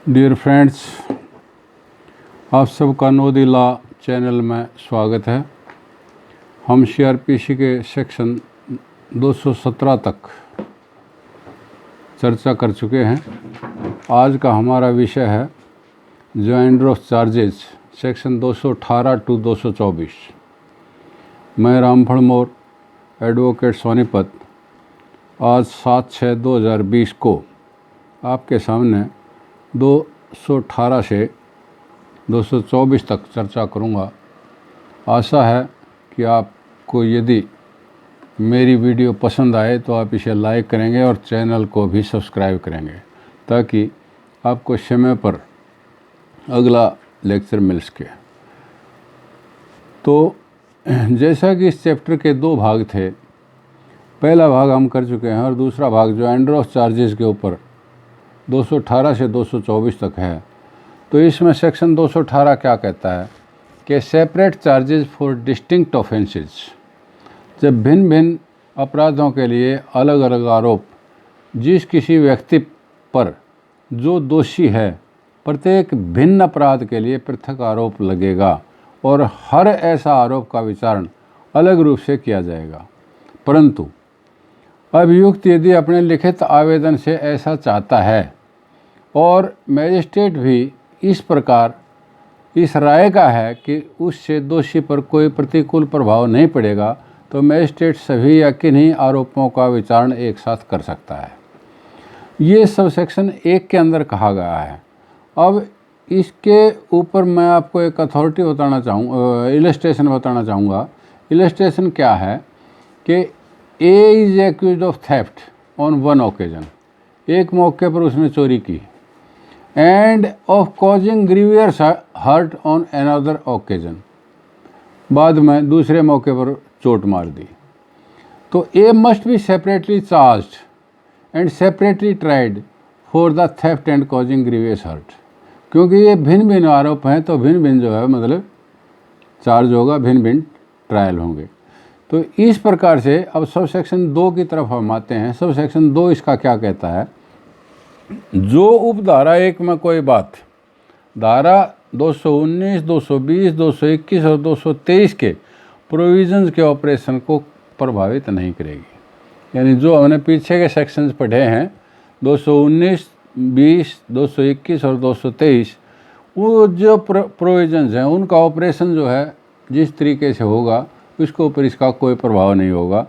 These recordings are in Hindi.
डियर फ्रेंड्स, आप सबका नो दी लॉ चैनल में स्वागत है। हम सीआरपीसी के सेक्शन 217 तक चर्चा कर चुके हैं। आज का हमारा विषय है joinder of charges section 218 to 224। मैं रामफल मोर, एडवोकेट सोनीपत, आज 7/6/2020 को आपके सामने 218 से 224 तक चर्चा करूंगा। आशा है कि आपको यदि मेरी वीडियो पसंद आए तो आप इसे लाइक करेंगे और चैनल को भी सब्सक्राइब करेंगे ताकि आपको समय पर अगला लेक्चर मिल सके। तो जैसा कि इस चैप्टर के 2 भाग थे, पहला भाग हम कर चुके हैं और दूसरा भाग जॉइंडर ऑफ चार्जेस के ऊपर 218 से 224 तक है। तो इसमें सेक्शन 218 क्या कहता है कि separate charges for distinct offences, जब भिन्न भिन्न अपराधों के लिए अलग अलग आरोप जिस किसी व्यक्ति पर जो दोषी है, प्रत्येक भिन्न अपराध के लिए पृथक आरोप लगेगा और हर ऐसा आरोप का विचारण अलग रूप से किया जाएगा। परंतु अभियुक्त यदि अपने लिखित आवेदन से ऐसा चाहता है और मजिस्ट्रेट भी इस प्रकार इस राय का है कि उससे दोषी पर कोई प्रतिकूल प्रभाव नहीं पड़ेगा, तो मजिस्ट्रेट सभी या किन्हीं आरोपों का विचारण एक साथ कर सकता है। ये सब सेक्शन 1 के अंदर कहा गया है। अब इसके ऊपर मैं आपको एक अथॉरिटी बताना चाहूँगा, इलस्ट्रेशन बताना चाहूँगा। इलस्ट्रेशन क्या है कि A is accused of theft on one occasion, एक मौके पर उसने चोरी की, and of causing grievous hurt on another occasion, बाद में दूसरे मौके पर चोट मार दी। तो A must be separately charged and separately tried for the theft and causing grievous hurt. क्योंकि ये भिन्न भिन्न आरोप हैं तो भिन्न भिन्न जो है मतलब चार्ज होगा, भिन्न भिन्न ट्रायल होंगे। तो इस प्रकार से अब सब सेक्शन 2 की तरफ हम आते हैं। सब सेक्शन 2 इसका क्या कहता है, जो उपधारा 1 में कोई बात धारा 219, 220, 221 और 223 के प्रोविजंस के ऑपरेशन को प्रभावित नहीं करेगी। यानी जो हमने पीछे के सेक्शंस पढ़े हैं 219, 20, 221 और 223, वो जो प्रोविजंस हैं उनका ऑपरेशन जो है जिस तरीके से होगा उसके ऊपर इसका कोई प्रभाव नहीं होगा।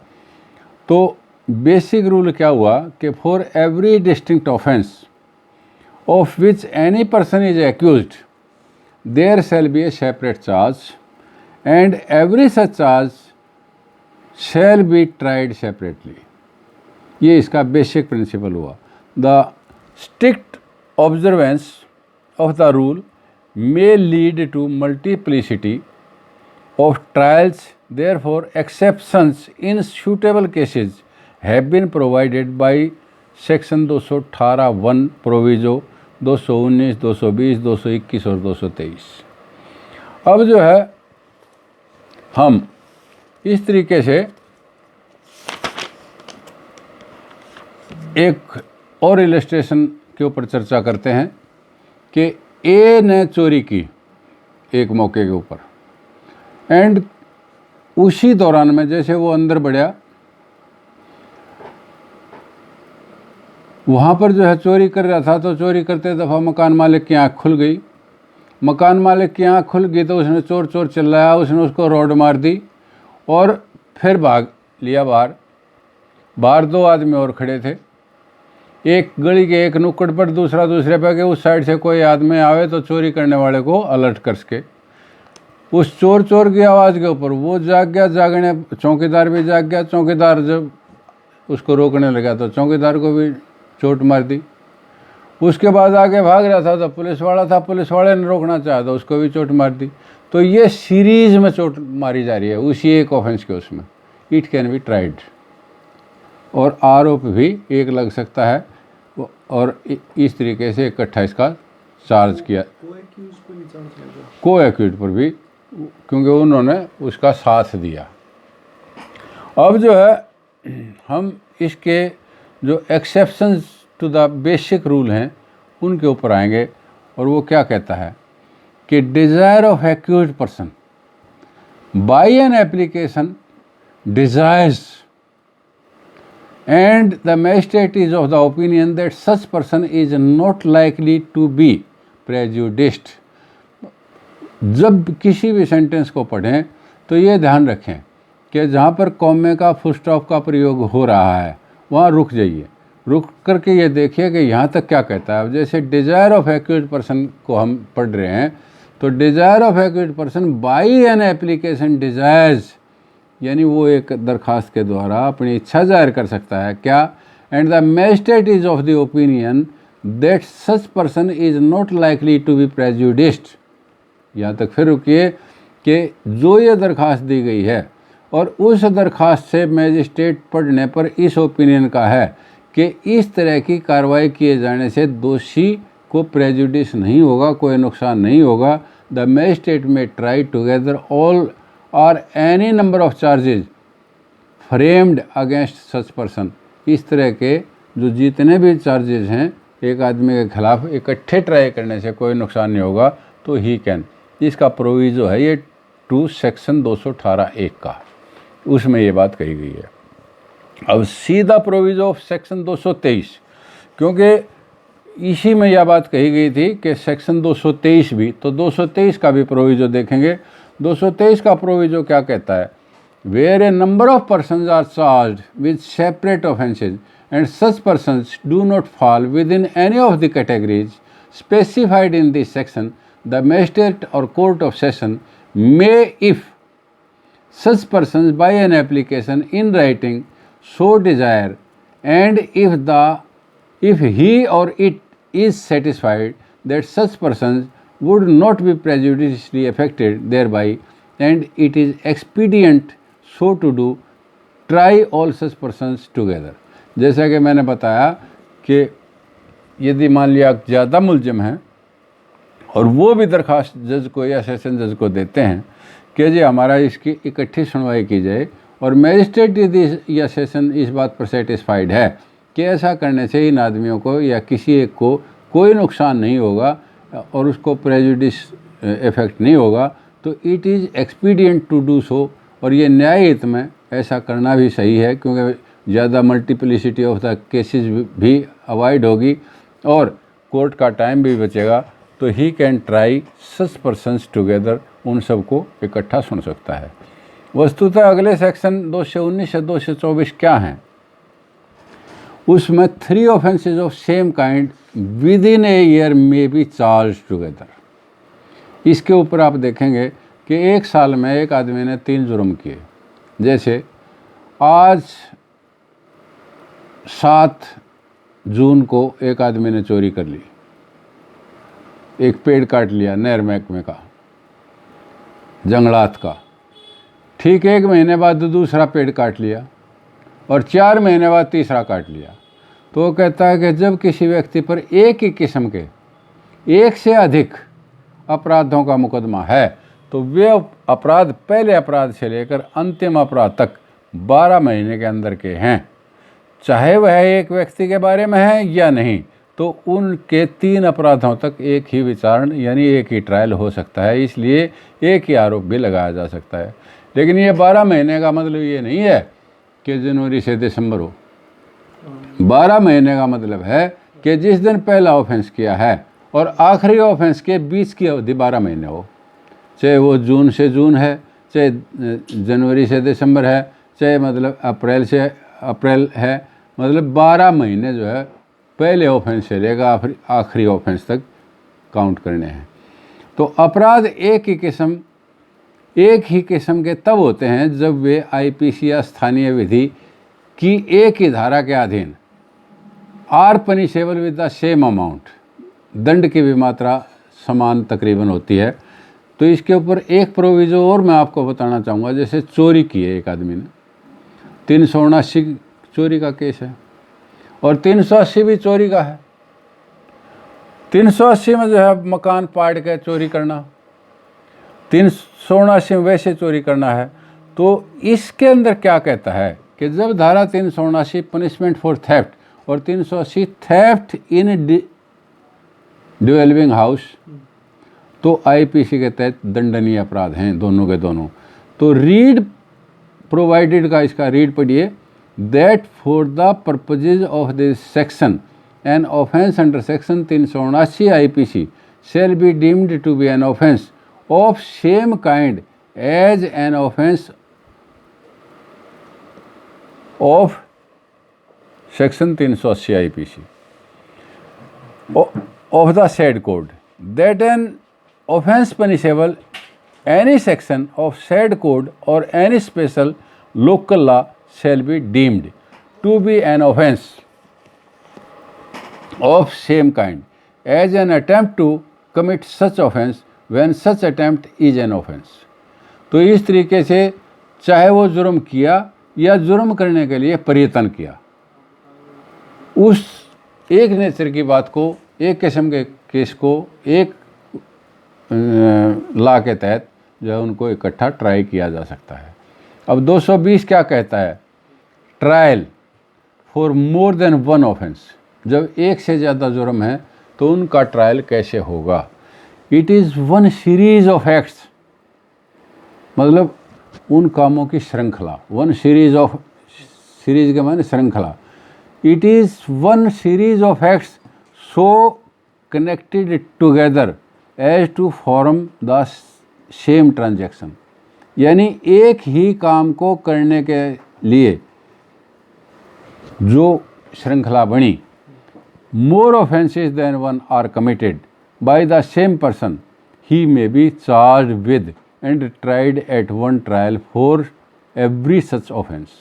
तो बेसिक रूल क्या हुआ कि for every distinct offence of which any person is accused there shall be a separate charge and every such charge shall be tried separately. ये इसका बेसिक प्रिंसिपल हुआ। The strict observance of the rule may lead to multiplicity of trials, therefore exceptions in suitable cases have been provided by section 218(1) proviso 219, 220, 221 और 223। अब जो है हम इस तरीके से एक और इलस्ट्रेशन के ऊपर चर्चा करते हैं कि ए ने चोरी की एक मौके के ऊपर, एंड उसी दौरान में जैसे वो अंदर बढ़ा, वहाँ पर जो है चोरी कर रहा था, तो चोरी करते दफ़ा मकान मालिक की आँख खुल गई। मकान मालिक की आँख खुल गई तो उसने चोर चोर चिल्लाया, उसने उसको रॉड मार दी और फिर भाग लिया बाहर। बाहर 2 आदमी और खड़े थे, एक गली के एक नुक्कड़ पर, दूसरा दूसरे पे, कि उस साइड से कोई आदमी आवे तो चोरी करने वाले को अलर्ट कर सके। उस चोर चोर की आवाज़ के ऊपर वो जाग गया, जागने चौकीदार भी जाग गया। चौकीदार जब उसको रोकने लगा तो चौकीदार को भी चोट मार दी। उसके बाद आगे भाग रहा था तो पुलिस वाला था, पुलिस वाले ने रोकना चाहा तो उसको भी चोट मार दी। तो ये सीरीज में चोट मारी जा रही है उसी एक ऑफेंस के उसमें। इट कैन बी ट्राइड, और आरोप भी एक लग सकता है और इस तरीके से इकट्ठा इसका चार्ज किया। को एक्यूज पर भी, क्योंकि उन्होंने उसका साथ दिया। अब जो है हम इसके जो exceptions to the basic rule हैं उनके ऊपर आएंगे। और वो क्या कहता है कि desire of accused person by an application desires and the magistrate is of the opinion that such person is not likely to be prejudiced। जब किसी भी सेंटेंस को पढ़ें तो ये ध्यान रखें कि जहाँ पर कॉमे का फुल स्टॉप का प्रयोग हो रहा है वहाँ रुक जाइए, रुक करके ये देखिए कि यहाँ तक क्या कहता है। अब जैसे डिज़ायर ऑफ एक्यूज्ड पर्सन को हम पढ़ रहे हैं तो desire of accused person by an application desires, यानी वो एक दरख्वास्त के द्वारा अपनी इच्छा जाहिर कर सकता है क्या। And the magistrate is of the opinion that such person is not likely to be prejudiced. यहाँ तक फिर रुकिए कि जो ये दरख्वास्त दी गई है और उस दरख्वास्त से मैजिस्ट्रेट पढ़ने पर इस ओपिनियन का है कि इस तरह की कार्रवाई किए जाने से दोषी को प्रेजुडिस नहीं होगा, कोई नुकसान नहीं होगा। द मैजिस्ट्रेट में ट्राई टुगेदर ऑल और any number of charges framed against such person. इस तरह के जो जितने भी चार्जेज हैं एक आदमी के खिलाफ इकट्ठे ट्राई करने से कोई नुकसान नहीं होगा, तो ही कैन। इसका प्रोविज़ो है ये टू सेक्शन 218(1) का, उसमें ये बात कही गई है। अब सीधा प्रोविज़ो ऑफ सेक्शन 223, क्योंकि इसी में यह बात कही गई थी कि सेक्शन 223 भी, तो 223 का भी प्रोविज़ो देखेंगे। 223 का प्रोविज़ो क्या कहता है, where a number of persons are charged with separate offences and such persons do not fall within any of the categories specified in this section, the magistrate or court of session may if such persons by an application in writing so desire and if he or it is satisfied that such persons would not be prejudicially affected thereby and it is expedient so to do, try all such persons together। जैसा कि मैंने बताया कि यदि मान लिया ज़्यादा मुलजिम हैं और वो भी दरख्वास्त जज को या सेशन जज को देते हैं कि जी हमारा इसकी इकट्ठी सुनवाई की जाए, और मैजिस्ट्रेट यदि या सेशन इस बात पर सेटिस्फाइड है कि ऐसा करने से इन आदमियों को या किसी एक को कोई नुकसान नहीं होगा और उसको प्रेजुडिस इफेक्ट नहीं होगा, तो it is expedient to do so. और ये न्यायहित में ऐसा करना भी सही है, क्योंकि ज़्यादा मल्टीप्लिसिटी ऑफ द केसेस भी अवॉइड होगी और कोर्ट का टाइम भी बचेगा। तो he can try such persons together, उन सबको इकट्ठा सुन सकता है। वस्तुतः अगले सेक्शन 219 से 224 क्या हैं, उसमें 3 offences of same kind with in a year may be charge together. इसके ऊपर आप देखेंगे कि एक साल में एक आदमी ने 3 जुर्म किए। जैसे आज 7 जून को एक आदमी ने चोरी कर ली, एक पेड़ काट लिया नहर महकमे का, जंगलात का। ठीक 1 महीने बाद दूसरा पेड़ काट लिया और 4 महीने बाद तीसरा काट लिया। तो वो कहता है कि जब किसी व्यक्ति पर एक ही किस्म के 1 से अधिक अपराधों का मुकदमा है तो वे अपराध पहले अपराध से लेकर अंतिम अपराध तक 12 महीने के अंदर के हैं, चाहे वह एक व्यक्ति के बारे में है या नहीं, तो उनके 3 अपराधों तक एक ही विचारण यानी एक ही ट्रायल हो सकता है। इसलिए एक ही आरोप भी लगाया जा सकता है। लेकिन ये 12 महीने का मतलब ये नहीं है कि जनवरी से दिसंबर हो। 12 महीने का मतलब है कि जिस दिन पहला ऑफेंस किया है और आखिरी ऑफेंस के बीच की अवधि 12 महीने हो, चाहे वो जून से जून है, चाहे जनवरी से दिसंबर है, चाहे मतलब अप्रैल से अप्रैल है, मतलब 12 महीने जो है पहले ऑफेंस से लेकर आखिरी ऑफेंस तक काउंट करने हैं। तो अपराध एक ही किस्म के तब होते हैं जब वे आईपीसी या स्थानीय विधि की एक ही धारा के अधीन are punishable with the same amount, दंड की भी मात्रा समान तकरीबन होती है। तो इसके ऊपर एक प्रोविज़ो और मैं आपको बताना चाहूँगा। जैसे चोरी की है एक आदमी ने, 379 चोरी का केस है और 380 भी चोरी का है। 380 में जो है मकान पाड़ के चोरी करना, 379 में वैसे चोरी करना है। तो इसके अंदर क्या कहता है कि जब धारा 379 पनिशमेंट फॉर थेफ्ट और 380 थेफ्ट इन डिवेलपिंग हाउस, तो आईपीसी के तहत दंडनीय अपराध हैं दोनों के दोनों। तो रीड प्रोवाइडेड का इसका रीड पढ़िए, that for the purposes of this section an offence under section 379 IPC shall be deemed to be an offence of same kind as an offence of section 380 IPC of the said code, that an offence punishable any section of said code or any special local law shall be deemed to be an offence of same kind as an attempt to commit such offence when such attempt is an offence। तो इस तरीके से चाहे वो जुर्म किया या जुर्म करने के लिए प्रयत्न किया, उस एक नेचर की बात को, एक किस्म के केस को एक लॉ के तहत जो है उनको इकट्ठा ट्राई किया जा सकता है। अब 220 क्या कहता है? Trial for more than one offence, जब एक से ज़्यादा जुर्म है तो उनका ट्रायल कैसे होगा? It is one series of acts, मतलब उन कामों की श्रृंखला, वन सीरीज ऑफ, सीरीज के माने श्रृंखला। It is one series of acts so connected together as to form the same transaction, यानी एक ही काम को करने के लिए जो श्रृंखला बनी, more offences than one are committed by the same person, he may be charged with and tried at one trial for every such offence।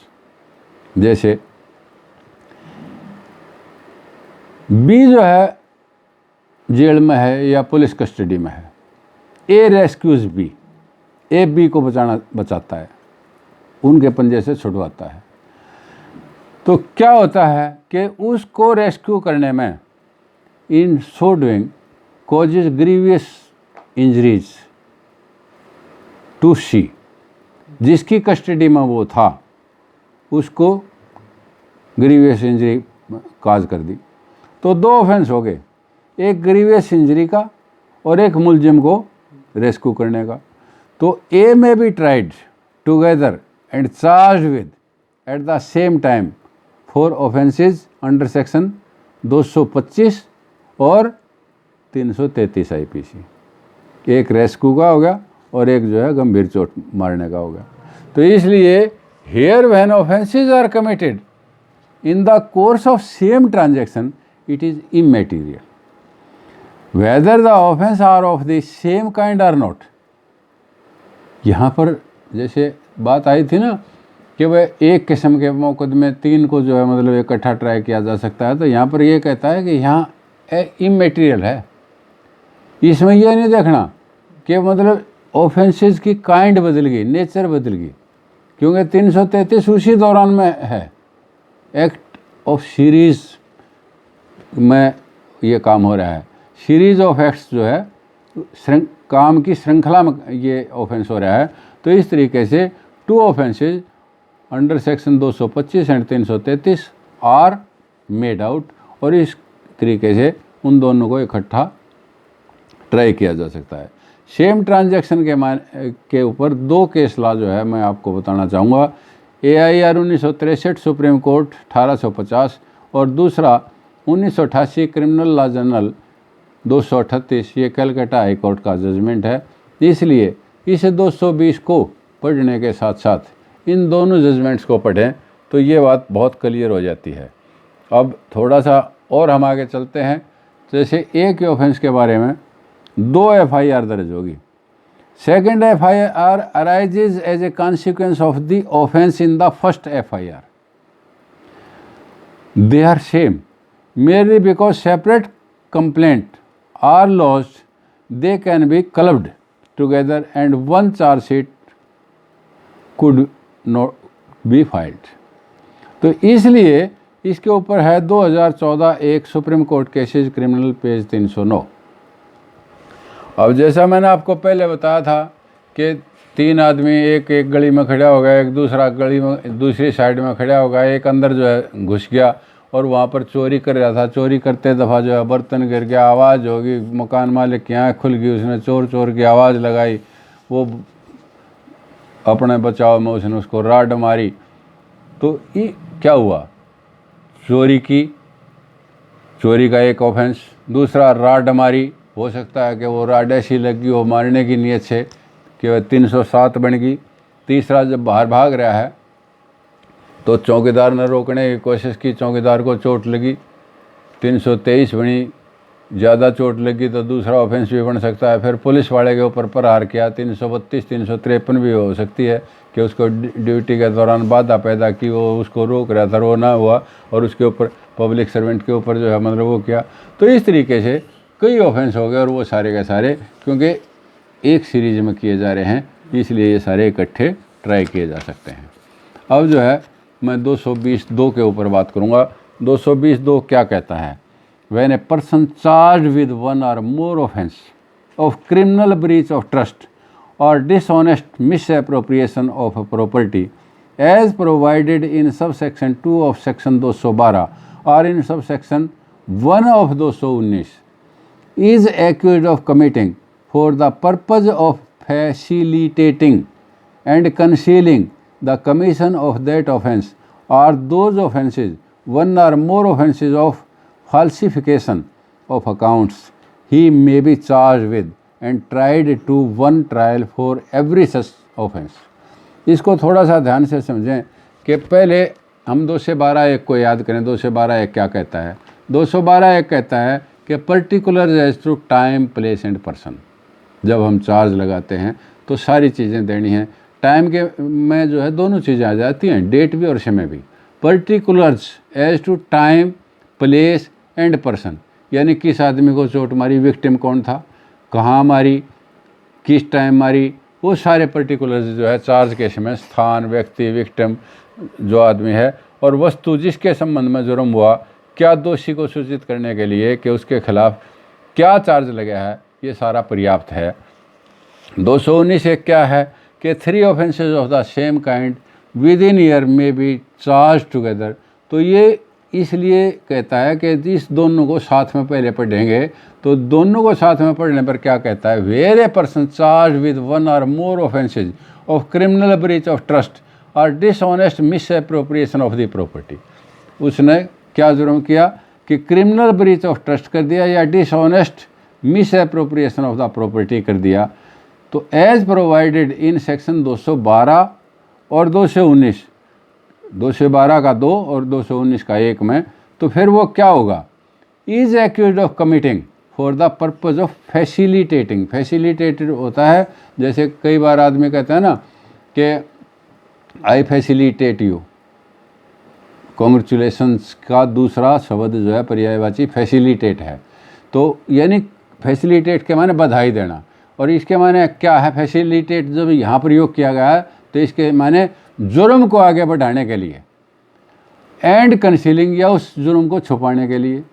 जैसे बी जो है जेल में है या पुलिस कस्टडी में है, ए रेस्क्यूज बी, ए बी को बचाता है, उनके पंजे से छुड़वाता है। तो क्या होता है कि उसको रेस्क्यू करने में in so doing causes grievous injuries to C, जिसकी कस्टडी में वो था उसको ग्रीवियस इंजरी काज कर दी। तो दो ऑफेंस हो गए, एक ग्रीवियस इंजरी का और एक मुलजिम को रेस्क्यू करने का। तो ए में B tried together and charge with at the same time for offences under section 225 और 333 आईपीसी। एक रेस्क्यू का हो गया और एक जो है गंभीर चोट मारने का हो गया। तो इसलिए here when offences are committed in the course of same transaction it is immaterial whether the offence are of the same kind or not. यहाँ पर जैसे बात आई थी ना कि वह एक किस्म के मुकदमे तीन को जो है मतलब इकट्ठा ट्राई किया जा सकता है, तो यहाँ पर ये कहता है कि यहाँ इमेटीरियल है। इसमें यह नहीं देखना कि मतलब ऑफेंसेस की काइंड बदल गई, नेचर बदल गई, क्योंकि 333 उसी दौरान में है। एक्ट ऑफ सीरीज़ में ये काम हो रहा है, सीरीज़ ऑफ एक्ट्स जो है काम की श्रृंखला में ये ऑफेंस हो रहा है। तो इस तरीके से two offences under section 225 and 333 are made out, और इस तरीके से उन दोनों को इकट्ठा ट्राई किया जा सकता है। सेम ट्रांजैक्शन के ऊपर दो केस लॉ जो है मैं आपको बताना चाहूँगा। AIR 1963 सुप्रीम कोर्ट 1850 और दूसरा 1988 क्रिमिनल लॉ जनरल 238, ये कलकत्ता हाई कोर्ट का जजमेंट है। इसलिए इस 220 को पढ़ने के साथ साथ इन दोनों जजमेंट्स को पढ़ें तो ये बात बहुत क्लियर हो जाती है। अब थोड़ा सा और हम आगे चलते हैं। जैसे एक ऑफेंस के बारे में 2 FIR दर्ज होगी। Second FIR arises as a consequence of the offence in the first FIR। They are same merely because separate complaint are lodged, they can be clubbed together and one charge sheet could not be filed। तो इसलिए इसके ऊपर है 2014 एक supreme court cases criminal page 309। अब जैसा मैंने आपको पहले बताया था कि 3 आदमी एक गली में खड़ा हो गया, एक दूसरा गली में दूसरी साइड में खड़ा हो गया, एक अंदर जो है घुस गया और वहाँ पर चोरी कर रहा था। चोरी करते दफ़ा जो है बर्तन गिर गया, आवाज़ होगी, मकान मालिक की आँख खुल गई, उसने चोर चोर की आवाज़ लगाई, वो अपने बचाव में उसने उसको राड मारी। तो ये क्या हुआ, चोरी का एक ऑफेंस। दूसरा राड मारी, हो सकता है कि वो राड ऐसी लगी हो मारने की नीयत से कि वह 307 बन गई। तीसरा, जब बाहर भाग रहा है तो चौकीदार ने रोकने की कोशिश की, चौकीदार को चोट लगी, 323 बनी। ज़्यादा चोट लगी तो दूसरा ऑफेंस भी बन सकता है। फिर पुलिस वाले के ऊपर प्रहार किया, 332 353 भी हो सकती है कि उसको ड्यूटी के दौरान बाधा पैदा की, वो उसको रोक रहा था, वो ना हुआ और उसके ऊपर पब्लिक सर्वेंट के ऊपर जो है मतलब वो किया। तो इस तरीके से कई ऑफेंस हो गए और वो सारे के सारे क्योंकि एक सीरीज में किए जा रहे हैं इसलिए ये सारे इकट्ठे ट्राई किए जा सकते हैं। अब जो है मैं 220(2) के ऊपर बात करूँगा। 220(2) क्या कहता है? When a person charged with one or more offense of criminal breach of trust or dishonest misappropriation of a property as provided in subsection 2 of section 212 or in subsection 1 of 219 is accused of committing for the purpose of facilitating and concealing the commission of that offense or those offenses, one or more offenses of falsification of accounts, he may be charged with and tried to one trial for every such offense. इसको थोड़ा सा ध्यान से समझें कि पहले हम 212(1) को याद करें। 212(1) क्या कहता है? 212(1) कहता है कि particular as to time, place and person. जब हम चार्ज लगाते हैं तो सारी चीज़ें देनी हैं। टाइम के में जो है दोनों चीज़ें आ जाती हैं, डेट भी और समय भी। Particulars as to time, place and person, यानी किस आदमी को चोट मारी, विक्टिम कौन था, कहाँ मारी, किस टाइम मारी, वो सारे पर्टिकुलर्स जो है चार्ज के समय, स्थान, व्यक्ति, विक्टिम जो आदमी है और वस्तु जिसके संबंध में जुर्म हुआ, क्या दोषी को सूचित करने के लिए कि उसके खिलाफ क्या चार्ज लगा है, ये सारा पर्याप्त है। 219 क्या है कि 3 offences of the same kind with in year में बी चार्ज टुगेदर। तो ये इसलिए कहता है कि इस दोनों को साथ में पहले पढ़ेंगे तो दोनों को साथ में पढ़ने पर क्या कहता है? Where a person charged with one or more offences of criminal breach of trust or dishonest misappropriation of the property. उसने क्या जुर्म किया कि क्रिमिनल ब्रीच ऑफ ट्रस्ट कर दिया या dishonest misappropriation of the property कर दिया। तो एज प्रोवाइडेड इन सेक्शन 212 और 219, 212 का 2 और 219 का 1 में, तो फिर वो क्या होगा? Is accused of committing for the purpose of facilitating. Facilitated होता है, जैसे कई बार आदमी कहते हैं ना कि आई फैसिलिटेट यू, कॉन्ग्रेचुलेशंस का दूसरा शब्द जो है पर्यायवाची फैसिलिटेट है। तो यानी फैसिलिटेट के माने बधाई देना, और इसके माने क्या है? फैसिलिटेट जब यहाँ प्रयोग किया गया है तो इसके माने जुर्म को आगे बढ़ाने के लिए, एंड कंसीलिंग या उस जुर्म को छुपाने के लिए।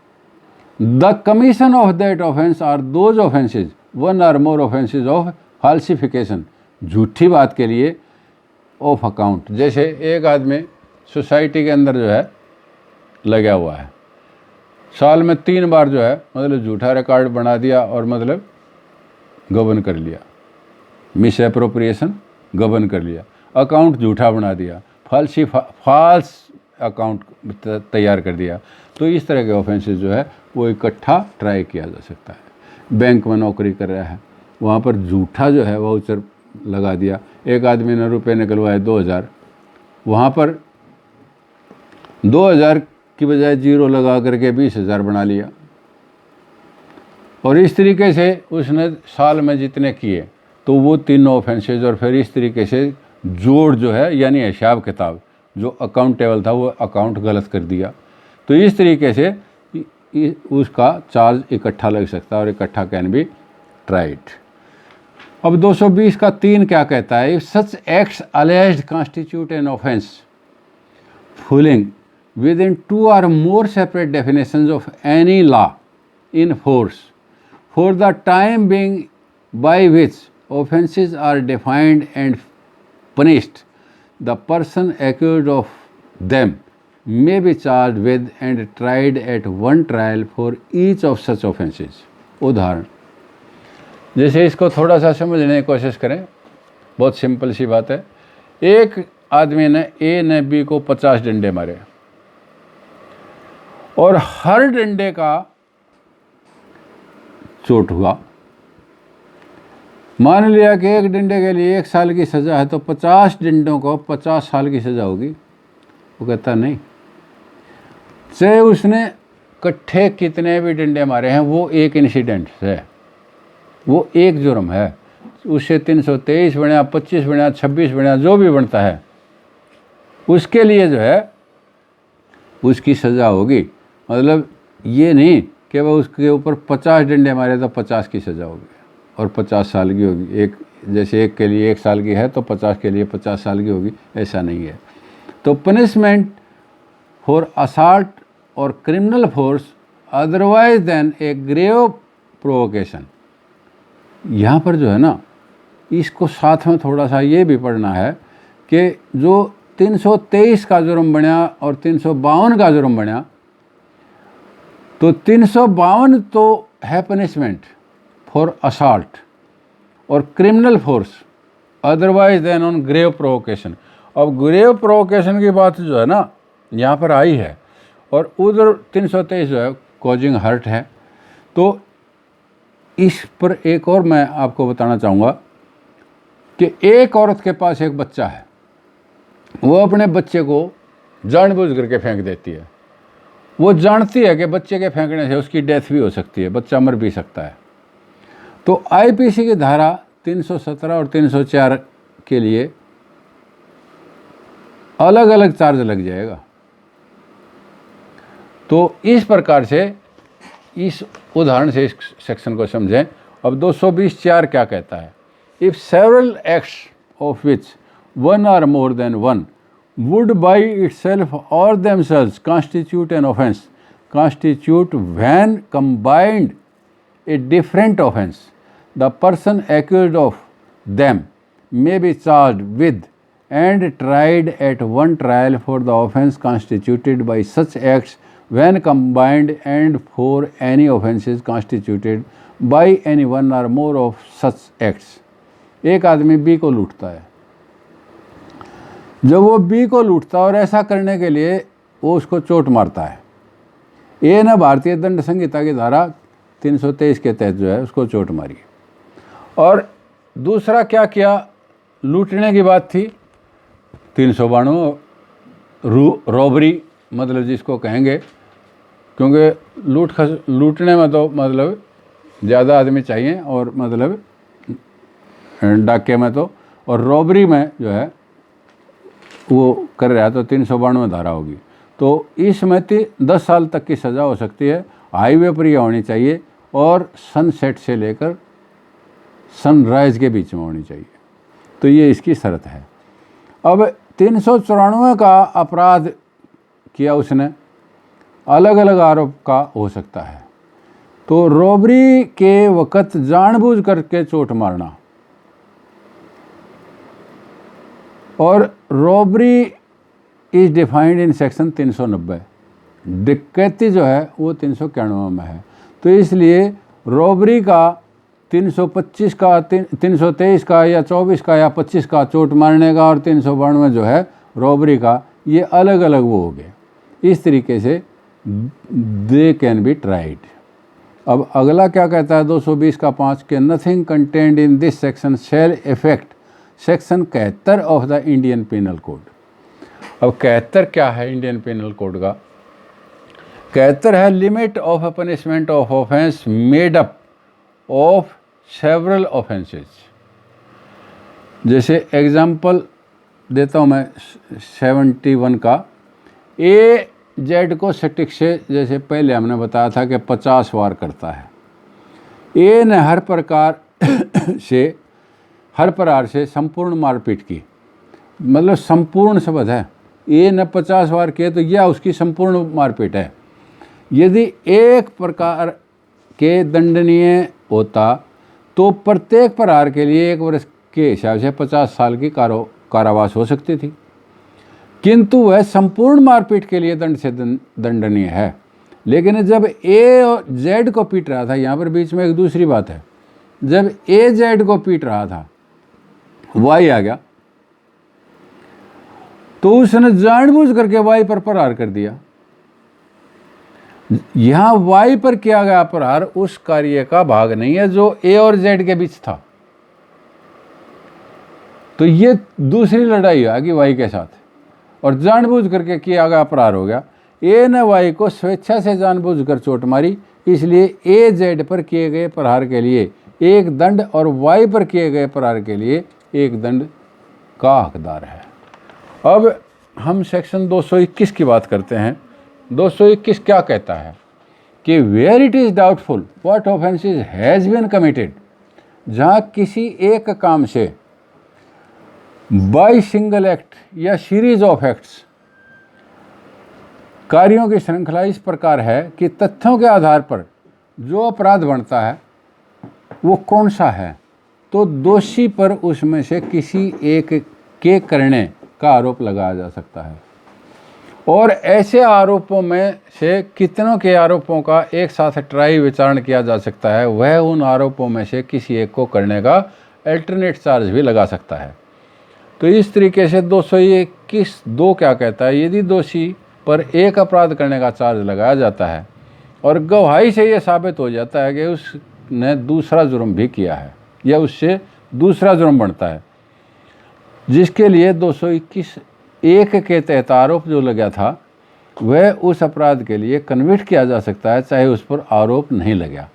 The commission of that offence or those offences, one or more offences of falsification, झूठी बात के लिए, ऑफ अकाउंट। जैसे एक आदमी सोसाइटी के अंदर जो है लगा हुआ है, साल में 3 बार जो है मतलब झूठा रिकॉर्ड बना दिया और मतलब गबन कर लिया, मिस एप्रोप्रिएशन गबन कर लिया, अकाउंट झूठा बना दिया, फॉल्स अकाउंट तैयार कर दिया। तो इस तरह के ऑफेंसेस जो है वो इकट्ठा ट्राई किया जा सकता है। बैंक में नौकरी कर रहा है, वहाँ पर झूठा जो है वाउचर लगा दिया, एक आदमी ने रुपए निकलवाए 2000, वहाँ पर 2000 की बजाय 0 लगा करके 20,000 बना लिया, और इस तरीके से उसने साल में जितने किए तो वो 3 ऑफेंसेज, और फिर इस तरीके से जोड़ जो है यानी हिसाब किताब जो अकाउंटेबल था वो अकाउंट गलत कर दिया। तो इस तरीके से उसका चार्ज इकट्ठा लग सकता है और इकट्ठा कैन बी ट्राइड। अब 220 का 3 क्या कहता है? If such acts alleged constitute an offence falling with in 2 or more separate definitions of any law in force for the time being by which offences are defined and punished, the person accused of them may be charged with and tried at one trial for each of such offences। उदाहरण, जैसे इसको थोड़ा सा समझने की कोशिश करें, बहुत सिंपल सी बात है। एक आदमी ने ए ने बी को 50 डंडे मारे और हर डंडे का चोट हुआ। मान लिया कि एक डंडे के लिए 1 साल की सज़ा है, तो 50 डंडों को 50 साल की सज़ा होगी। वो कहता नहीं, चाहे उसने इकट्ठे कितने भी डंडे मारे हैं, वो एक इंसिडेंट है, वो एक जुर्म है। उससे 323 बना, 25 बना, 26 बना, जो भी बनता है उसके लिए जो है उसकी सज़ा होगी। मतलब ये नहीं कि वह उसके ऊपर 50 डंडे मारे तो 50 की सज़ा होगी और 50 साल की होगी। एक जैसे एक के लिए 1 साल की है तो 50 के लिए 50 साल की होगी, ऐसा नहीं है। तो पनिशमेंट फॉर असॉल्ट और क्रिमिनल फोर्स अदरवाइज देन ए ग्रेव प्रोवोकेशन, यहाँ पर जो है ना, इसको साथ में थोड़ा सा ये भी पढ़ना है कि जो 323 का जुर्म बना और 352 का जुर्म बना, तो 352 तो है पनिशमेंट फॉर असॉल्ट और criminal force otherwise than on grave provocation. अब ग्रेव प्रोवोकेशन की बात जो है ना यहाँ पर आई है, और उधर 323 जो है कॉजिंग हर्ट है। तो इस पर एक और मैं आपको बताना चाहूँगा कि एक औरत के पास एक बच्चा है, वो अपने बच्चे को जानबूझ करके फेंक देती है। वो जानती है कि बच्चे के फेंकने से उसकी डेथ भी हो सकती है, बच्चा मर भी सकता है। तो आईपीसी की धारा 317 और 304 के लिए अलग अलग चार्ज लग जाएगा। तो इस प्रकार से इस उदाहरण से इस सेक्शन को समझें। अब 220(4) क्या कहता है? If several acts of which one or more than one would by itself or themselves constitute an offense, constitute when combined a different offense, the person accused of them may be charged with and tried at one trial for the offense constituted by such acts when combined and for any offenses constituted by any one or more of such acts। एक आदमी बी को लूटता है, जब वो बी को लूटता है और ऐसा करने के लिए वो उसको चोट मारता है, ए ने भारतीय दंड संहिता की धारा 323 के तहत जो है उसको चोट मारी। और दूसरा क्या किया? लूटने की बात थी 392 रॉबरी, मतलब जिसको कहेंगे, क्योंकि लूटने में तो मतलब ज़्यादा आदमी चाहिए और मतलब डाके में तो, और रॉबरी में जो है वो कर रहा है तो 392 धारा होगी। तो इसमें 10 साल तक की सज़ा हो सकती है। हाईवे पर यह होनी चाहिए और सनसेट से लेकर सनराइज़ के बीच में होनी चाहिए। तो ये इसकी शर्त है। अब 394 का अपराध किया उसने, अलग अलग आरोप का हो सकता है। तो रॉबरी के वक़्त जानबूझ करके चोट मारना, और robbery is defined in section 390, डकैती जो है वो 391 में है। तो इसलिए रॉबरी का 325 का, 323 का या 24 का या 25 का चोट मारने का, और 392 जो है रॉबरी का, ये अलग अलग वो हो गए। इस तरीके से दे कैन बी ट्राइड। अब अगला क्या कहता है 220 का 5 के nothing contained in this section shall affect section 71 of the Indian penal code. अब 71 क्या है इंडियन पेनल कोड का? 71 है limit of a punishment of offence made up of several offences. जैसे एग्जाम्पल देता हूँ मैं 71 का। ए जेड को सटिक से, जैसे पहले हमने बताया था कि 50 वार करता है। ए ने हर प्रकार से संपूर्ण मारपीट की, मतलब संपूर्ण शब्द है। ए ने 50 वार किए तो यह उसकी संपूर्ण मारपीट है। यदि एक प्रकार के दंडनीय होता तो प्रत्येक प्रहार के लिए 1 वर्ष के हिसाब से 50 साल की कारावास हो सकती थी। किंतु वह संपूर्ण मारपीट के लिए दंड से दंडनीय है। लेकिन जब ए और जेड को पीट रहा था, यहाँ पर बीच में एक दूसरी बात है, जब ए जेड को पीट रहा था, वाई आ गया, तो उसने जानबूझ करके वाई पर प्रहार कर दिया। यहां वाई पर किया गया प्रहार उस कार्य का भाग नहीं है जो ए और जेड के बीच था। तो ये दूसरी लड़ाई आगी वाई के साथ, और जानबूझ करके किया गया प्रहार हो गया। ए ने वाई को स्वेच्छा से जानबूझकर चोट मारी, इसलिए ए जेड पर किए गए प्रहार के लिए एक दंड और वाई पर किए गए प्रहार के लिए एक दंड का हकदार है। अब हम सेक्शन 221 की बात करते हैं। 221 क्या कहता है कि where it is doubtful what offences has been committed, जहां किसी एक काम से बाय सिंगल एक्ट या सीरीज ऑफ एक्ट्स कार्यों की श्रृंखला इस प्रकार है कि तथ्यों के आधार पर जो अपराध बनता है वो कौन सा है, तो दोषी पर उसमें से किसी एक के करने का आरोप लगाया जा सकता है। और ऐसे आरोपों में से कितनों के आरोपों का एक साथ ट्राई विचारण किया जा सकता है, वह उन आरोपों में से किसी एक को करने का अल्टरनेट चार्ज भी लगा सकता है। तो इस तरीके से 221(2) क्या कहता है, यदि दोषी पर एक अपराध करने का चार्ज लगाया जाता है और गवाही से यह साबित हो जाता है कि उसने दूसरा जुर्म भी किया है या उससे दूसरा जुर्म बनता है, जिसके लिए 221(1) के तहत आरोप जो लगा था वह उस अपराध के लिए कन्विक्ट किया जा सकता है, चाहे उस पर आरोप नहीं लगा।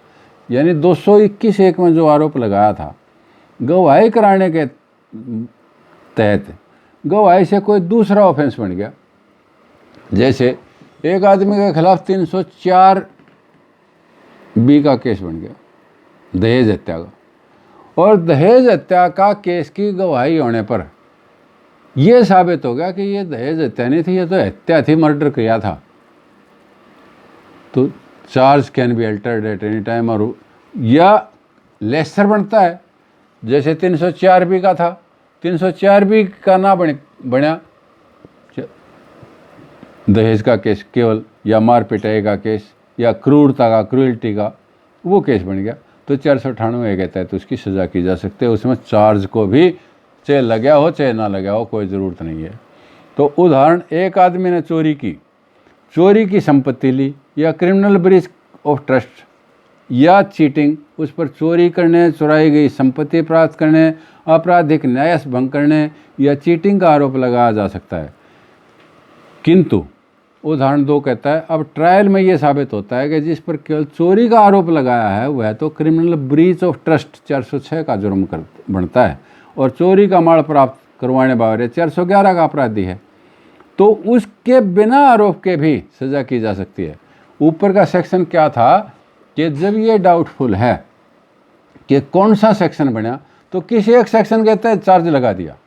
यानी 221(1) में जो आरोप लगाया था, गवाही कराने के तहत गवाही से कोई दूसरा ऑफेंस बन गया। जैसे एक आदमी के खिलाफ 304(b) का केस बन गया, दहेज हत्या का, और दहेज हत्या का केस की गवाही होने पर यह साबित हो गया कि ये दहेज हत्या नहीं थी, ये तो हत्या थी, मर्डर किया था, तो charge can be altered at any time, और या लेसर बनता है। जैसे 304(b) का था, 304(b) का ना बना दहेज का केस केवल, या मार पिटाई का केस, या क्रूरता का, क्रूअल्टी का वो केस बन गया, तो 498 कहता है तो उसकी सज़ा की जा सकती है। उसमें चार्ज को भी चाहे लगा हो चाहे ना लगा हो कोई ज़रूरत नहीं है। तो उदाहरण, एक आदमी ने चोरी की संपत्ति ली, या क्रिमिनल ब्रीच ऑफ ट्रस्ट या चीटिंग, उस पर चोरी करने, चुराई गई संपत्ति प्राप्त करने, आपराधिक न्यायस भंग करने या चीटिंग का आरोप लगाया जा सकता है। किंतु उदाहरण 2 कहता है, अब ट्रायल में यह साबित होता है कि जिस पर केवल चोरी का आरोप लगाया है वह तो क्रिमिनल ब्रीच ऑफ ट्रस्ट 406 का जुर्म बनता है, और चोरी का माल प्राप्त करवाने बारे 411 का अपराधी है, तो उसके बिना आरोप के भी सज़ा की जा सकती है। ऊपर का सेक्शन क्या था कि जब ये डाउटफुल है कि कौन सा सेक्शन बना, तो किसी एक सेक्शन के तहत चार्ज लगा दिया,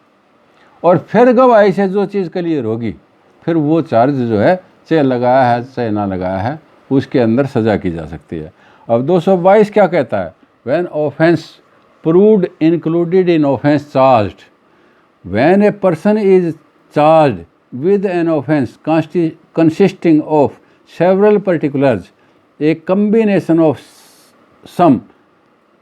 और फिर गवाही से जो चीज़ क्लियर होगी फिर वो चार्ज जो है चाहे लगाया है चाहे ना लगाया है उसके अंदर सज़ा की जा सकती है। अब 222 क्या कहता है, when offence proved included in offence charged, when a person is charged with an offense consisting of several particulars, a combination of some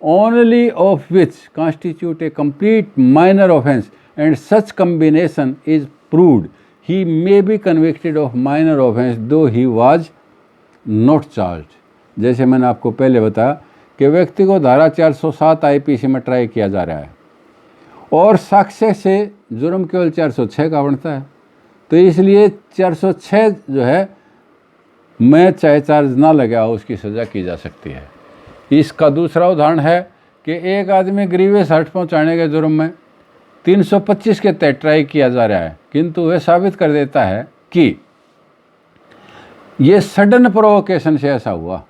only of which constitute a complete minor offense, and such combination is proved, he may be convicted of minor offense though he was not charged। जैसे मैंने आपको पहले बताया कि व्यक्ति को धारा 407 IPC में ट्राई किया जा रहा है और साक्ष्य से जुर्म केवल 406 का बनता है, तो इसलिए 406 जो है में चाहे चार्ज ना लगा हो उसकी सज़ा की जा सकती है। इसका दूसरा उदाहरण है कि एक आदमी ग्रीवियस हर्ट पहुंचाने के जुर्म में 325 के तहत ट्राई किया जा रहा है, किंतु वह साबित कर देता है कि ये सडन प्रोवोकेशन से ऐसा हुआ,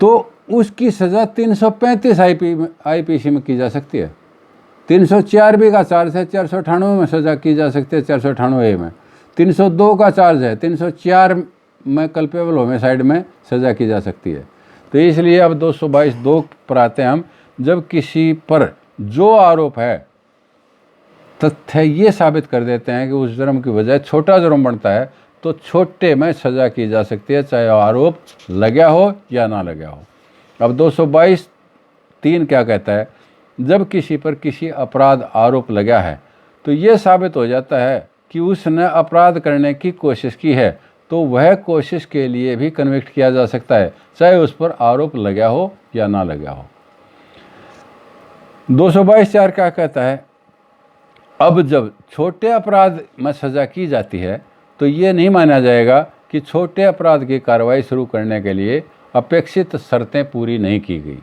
तो उसकी सज़ा 335 IPC में की जा सकती है। 304(b) का चार्ज है, 498 में सज़ा की जा सकती है, 498A में। 302 का चार्ज है, 304 में कल्पेबल होमिसाइड में सज़ा की जा सकती है। तो इसलिए अब 222(2) पर आते हैं हम, जब किसी पर जो आरोप है तथ्य ये साबित कर देते हैं कि उस जुर्म की वजह छोटा जुर्म बनता है, तो छोटे में सज़ा की जा सकती है, चाहे आरोप लगा हो या ना लगा हो। अब 222(3) क्या कहता है? जब किसी पर किसी अपराध आरोप लगा है तो ये साबित हो जाता है कि उसने अपराध करने की कोशिश की है, तो वह कोशिश के लिए भी कन्विक्ट किया जा सकता है, चाहे उस पर आरोप लगा हो या ना लगा हो। 222(4) क्या कहता है? अब जब छोटे अपराध में सज़ा की जाती है तो ये नहीं माना जाएगा कि छोटे अपराध की कार्रवाई शुरू करने के लिए अपेक्षित शर्तें पूरी नहीं की गई,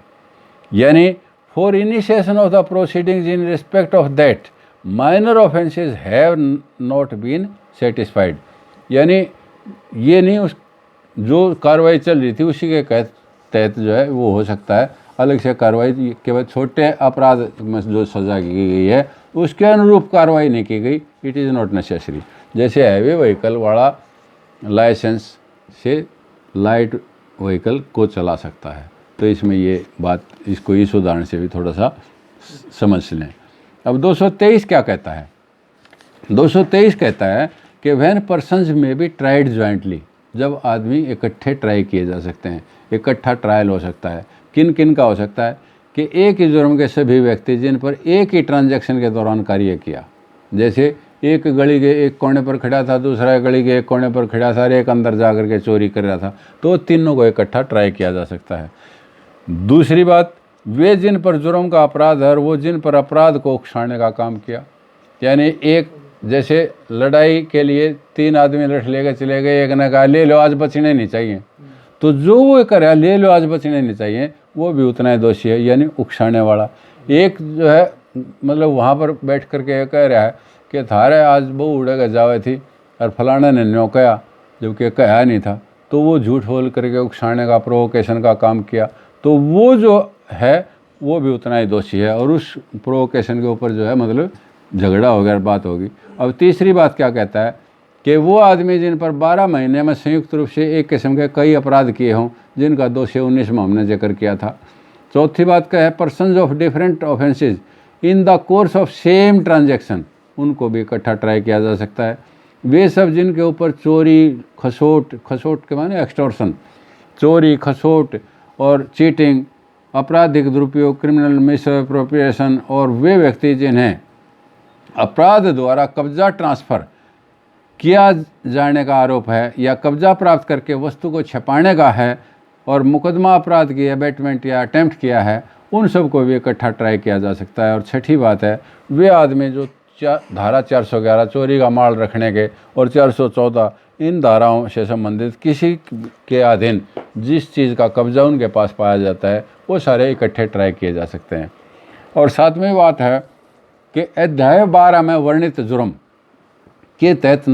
यानी for initiation of the proceedings in respect of that minor offences have not been satisfied, यानी ये नहीं उस जो कार्रवाई चल रही थी उसी के तहत जो है वो हो सकता है, अलग से कार्रवाई केवल छोटे अपराध में जो सज़ा की गई है उसके अनुरूप कार्रवाई नहीं की गई, इट इज़ नॉट नेसेसरी। जैसे हैवी व्हीकल वाला लाइसेंस से लाइट व्हीकल को चला सकता है, तो इसमें ये बात, इसको इस उदाहरण से भी थोड़ा सा समझ लें। अब 223 क्या कहता है? 223 कहता है कि व्हेन पर्सन्स में बी ट्राइड ज्वाइंटली, जब आदमी इकट्ठे ट्राई किए जा सकते हैं, इकट्ठा ट्रायल हो सकता है। किन किन का हो सकता है? कि एक ही जुर्म के सभी व्यक्ति जिन पर एक ही ट्रांजैक्शन के दौरान कार्य किया, जैसे एक गली के एक कोने पर खड़ा था, दूसरा गली के एक कोने पर खड़ा था और एक अंदर जा कर के चोरी कर रहा था, तो तीनों को इकट्ठा ट्राई किया जा सकता है। दूसरी बात, वे जिन पर जुर्म का अपराध है और वो जिन पर अपराध को उकसाने का काम किया, यानी एक जैसे लड़ाई के लिए 3 आदमी लठ लेकर चले गए, एक ने कहा ले लो आज बचने नहीं चाहिए, तो जो वो करे ले लो आज बचने नहीं चाहिए, वो भी उतना ही दोषी है, यानी उकसाने वाला। एक जो है मतलब वहाँ पर बैठ करके कह रहा है कि थारे आज बहु उड़े के जावे थी और फलाने ने न्यों कहा, जबकि कहा नहीं था, तो वो झूठ बोल करके उकसाने का, प्रोवोकेशन का काम किया, तो वो जो है वो भी उतना ही दोषी है और उस प्रोवोकेशन के ऊपर जो है मतलब झगड़ा हो गया, बात होगी। अब तीसरी बात क्या कहता है? कि वो आदमी जिन पर 12 महीने में संयुक्त रूप से एक किस्म के कई अपराध किए हों, जिनका 219 में हमने जिक्र किया था। चौथी बात क्या है? Persons of different offences in the course of same transaction, उनको भी इकट्ठा ट्राई किया जा सकता है। वे सब जिनके ऊपर चोरी, खसोट के माने एक्सटॉर्शन, चोरी, खसोट और चीटिंग, आपराधिक दुरुपयोग, क्रिमिनल मिसअप्रोप्रिएशन, और वे व्यक्ति जिन्हें अपराध द्वारा कब्जा ट्रांसफ़र किया जाने का आरोप है या कब्जा प्राप्त करके वस्तु को छिपाने का है और मुकदमा अपराध की अबेटमेंट या अटेम्प्ट किया है, उन सब को भी इकट्ठा ट्राई किया जा सकता है। और छठी बात है, वे आदमी जो धारा 411 चोरी का माल रखने के और 414 इन धाराओं से संबंधित किसी के अधीन जिस चीज़ का कब्जा उनके पास पाया जाता है, वो सारे इकट्ठे ट्राई किए जा सकते हैं। और सातवीं बात है कि अध्याय 12 में वर्णित जुर्म के तहत